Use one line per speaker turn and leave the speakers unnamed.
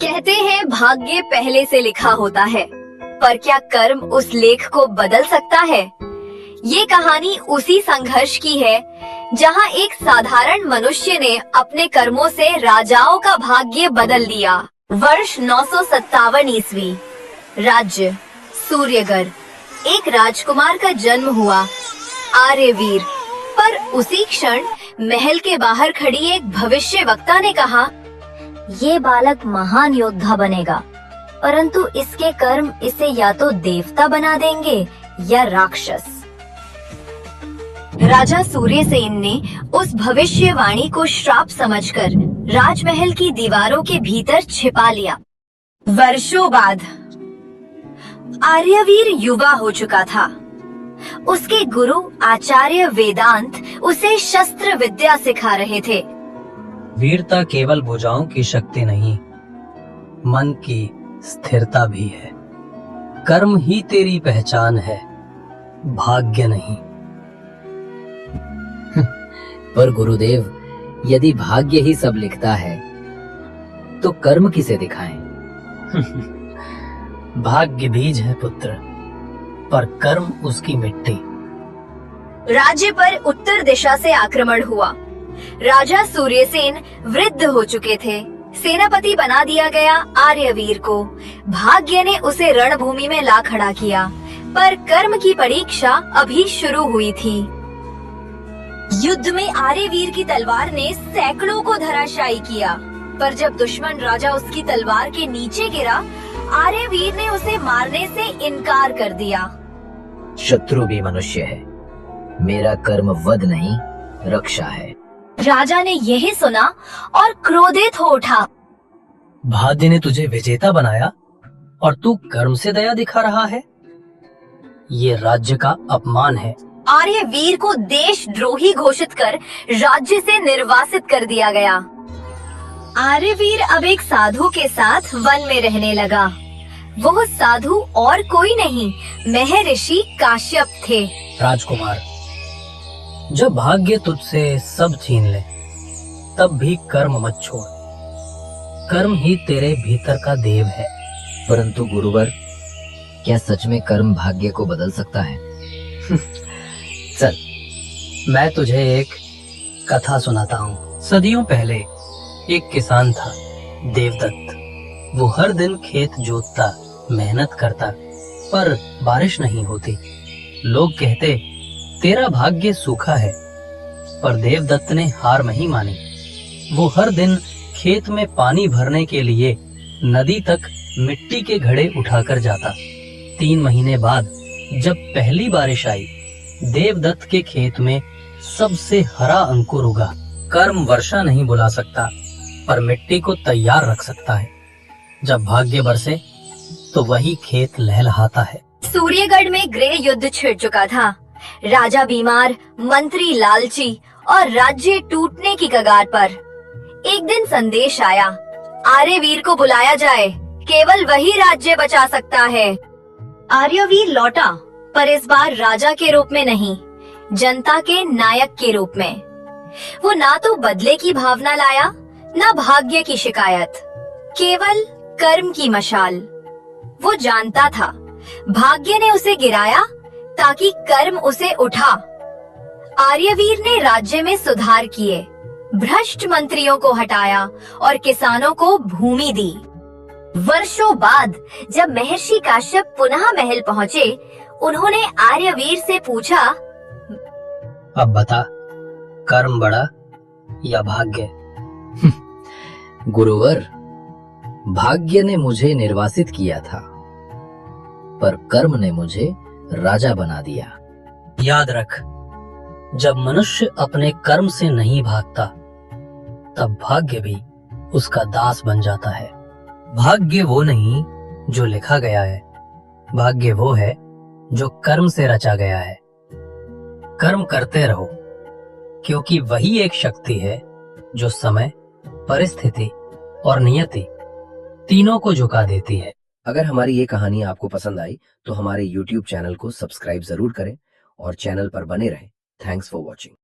कहते हैं भाग्य पहले से लिखा होता है, पर क्या कर्म उस लेख को बदल सकता है? ये कहानी उसी संघर्ष की है जहां एक साधारण मनुष्य ने अपने कर्मों से राजाओं का भाग्य बदल दिया। वर्ष 957 ईस्वी। राज्य सूर्यगढ़। एक राजकुमार का जन्म हुआ, आर्यवीर। पर उसी क्षण महल के बाहर खड़ी एक भविष्यवक्ता ने कहा, ये बालक महान योद्धा बनेगा, परंतु इसके कर्म इसे या तो देवता बना देंगे या राक्षस। राजा सूर्यसेन ने उस भविष्यवाणी को श्राप समझकर राजमहल की दीवारों के भीतर छिपा लिया। वर्षों बाद आर्यवीर युवा हो चुका था। उसके गुरु आचार्य वेदांत उसे शस्त्र विद्या सिखा रहे थे।
वीरता केवल भुजाओं की शक्ति नहीं, मन की स्थिरता भी है। कर्म ही तेरी पहचान है, भाग्य नहीं।
पर गुरुदेव, यदि भाग्य ही सब लिखता है तो कर्म किसे दिखाएं?
भाग्य बीज है पुत्र, पर कर्म उसकी मिट्टी।
राज्य पर उत्तर दिशा से आक्रमण हुआ। राजा सूर्यसेन वृद्ध हो चुके थे। सेनापति बना दिया गया आर्यवीर को। भाग्य ने उसे रणभूमि में ला खड़ा किया, पर कर्म की परीक्षा अभी शुरू हुई थी। युद्ध में आर्यवीर की तलवार ने सैकड़ों को धराशायी किया, पर जब दुश्मन राजा उसकी तलवार के नीचे गिरा, आर्यवीर ने उसे मारने से इनकार कर दिया।
शत्रु भी मनुष्य है, मेरा कर्म वध नहीं, रक्षा है।
राजा ने यही सुना और क्रोधित हो उठा।
भाग्य ने तुझे विजेता बनाया और तू कर्म से दया दिखा रहा है? ये राज्य का अपमान है।
आर्यवीर को देशद्रोही घोषित कर राज्य से निर्वासित कर दिया गया। आर्यवीर अब एक साधु के साथ वन में रहने लगा। वो साधु और कोई नहीं, महर्षि काश्यप थे।
राजकुमार, जब भाग्य तुझसे सब छीन ले, तब भी कर्म मत छोड़। कर्म ही तेरे भीतर का देव है।
परंतु गुरुवर, क्या सच में कर्म भाग्य को बदल सकता है?
चल, मैं तुझे एक कथा सुनाता हूँ। सदियों पहले एक किसान था, देवदत्त। वो हर दिन खेत जोतता, मेहनत करता, पर बारिश नहीं होती। लोग कहते, तेरा भाग्य सूखा है। पर देवदत्त ने हार नहीं मानी। वो हर दिन खेत में पानी भरने के लिए नदी तक मिट्टी के घड़े उठाकर जाता। 3 महीने बाद जब पहली बारिश आई, देवदत्त के खेत में सबसे हरा अंकुर उगा। कर्म वर्षा नहीं बुला सकता, पर मिट्टी को तैयार रख सकता है। जब भाग्य बरसे तो वही खेत लहलहाता है।
सूर्यगढ़ में गृह युद्ध छिड़ चुका था। राजा बीमार, मंत्री लालची और राज्य टूटने की कगार पर। एक दिन संदेश आया, आर्यवीर को बुलाया जाए, केवल वही राज्य बचा सकता है। आर्यवीर लौटा, पर इस बार राजा के रूप में नहीं, जनता के नायक के रूप में। वो ना तो बदले की भावना लाया, ना भाग्य की शिकायत, केवल कर्म की मशाल। वो जानता था भाग्य ने उसे गिराया ताकि कर्म उसे उठा। आर्यवीर ने राज्य में सुधार किए, भ्रष्ट मंत्रियों को हटाया और किसानों को भूमि दी। वर्षों बाद जब महर्षि काश्यप पुनः महल पहुँचे, उन्होंने आर्यवीर से पूछा,
अब बता, कर्म बड़ा या भाग्य?
गुरुवर, भाग्य ने मुझे निर्वासित किया था, पर कर्म ने मुझे राजा बना दिया।
याद रख, जब मनुष्य अपने कर्म से नहीं भागता, तब भाग्य भी उसका दास बन जाता है। भाग्य वो नहीं जो लिखा गया है, भाग्य वो है जो कर्म से रचा गया है। कर्म करते रहो, क्योंकि वही एक शक्ति है जो समय, परिस्थिति और नियति तीनों को झुका देती है।
अगर हमारी ये कहानी आपको पसंद आई तो हमारे YouTube चैनल को सब्सक्राइब जरूर करें और चैनल पर बने रहें। Thanks for watching.